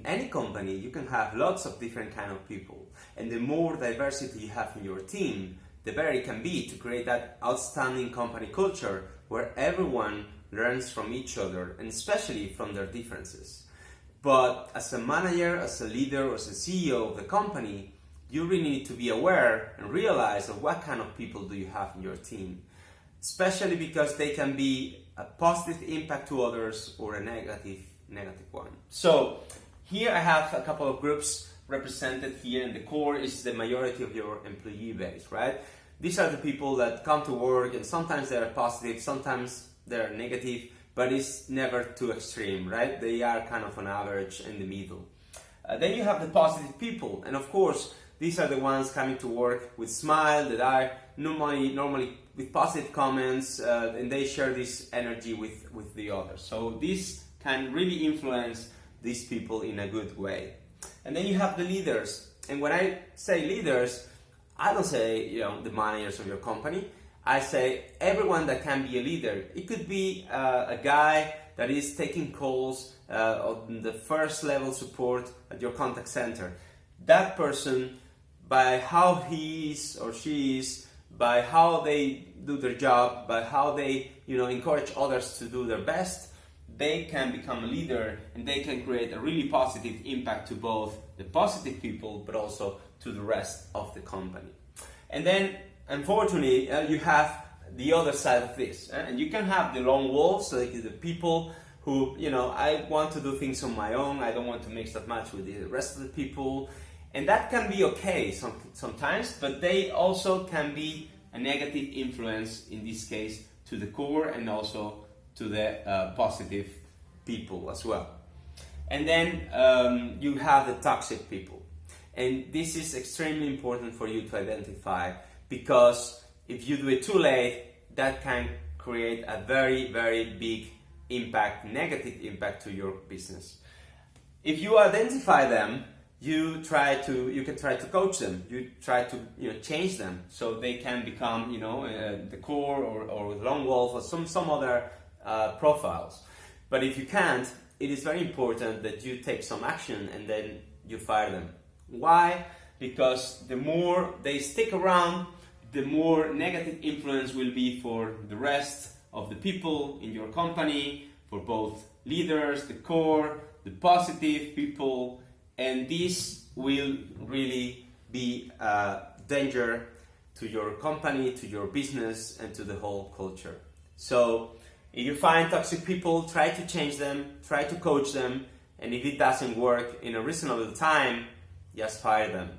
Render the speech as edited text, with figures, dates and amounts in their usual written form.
any company, you can have lots of different kind of people. And the more diversity you have in your team, the better it can be to create that outstanding company culture where everyone learns from each other, and especially from their differences. But as a manager, as a leader, or as a CEO of the company, you really need to be aware and realize of what kind of people do you have in your team, especially because they can be a positive impact to others or a negative one. So here I have a couple of groups represented here, and the core is the majority of your employee base, right? These are the people that come to work, and sometimes they're positive, sometimes they're negative, but it's never too extreme, right? They are kind of on average in the middle. Then you have the positive people, and of course, these are the ones coming to work with smile, that are normally with positive comments, and they share this energy with the others. So this can really influence these people in a good way. And then you have the leaders. And when I say leaders, I don't say the managers of your company. I say everyone that can be a leader. It could be a guy that is taking calls on the first level support at your contact center. That person, by how he is or she is, by how they do their job, by how they encourage others to do their best, they can become a leader, and they can create a really positive impact to both the positive people but also to the rest of the company. And then unfortunately you have the other side of this, and you can have the lone wolves, so like the people who I want to do things on my own, I don't want to mix that much with the rest of the people, and that can be okay sometimes, but they also can be a negative influence, in this case to the core and also to the positive people as well. And then you have the toxic people, and this is extremely important for you to identify, because if you do it too late, that can create a very, very big impact, negative impact to your business. If you identify them, you can try to coach them. You try to change them so they can become the core or Longwall or some other profiles. But if you can't, it is very important that you take some action and then you fire them. Why? Because the more they stick around, the more negative influence will be for the rest of the people in your company, for both leaders, the core, the positive people, and this will really be a danger to your company, to your business, and to the whole culture. So if you find toxic people, try to change them, try to coach them, and if it doesn't work in a reasonable time, just fire them.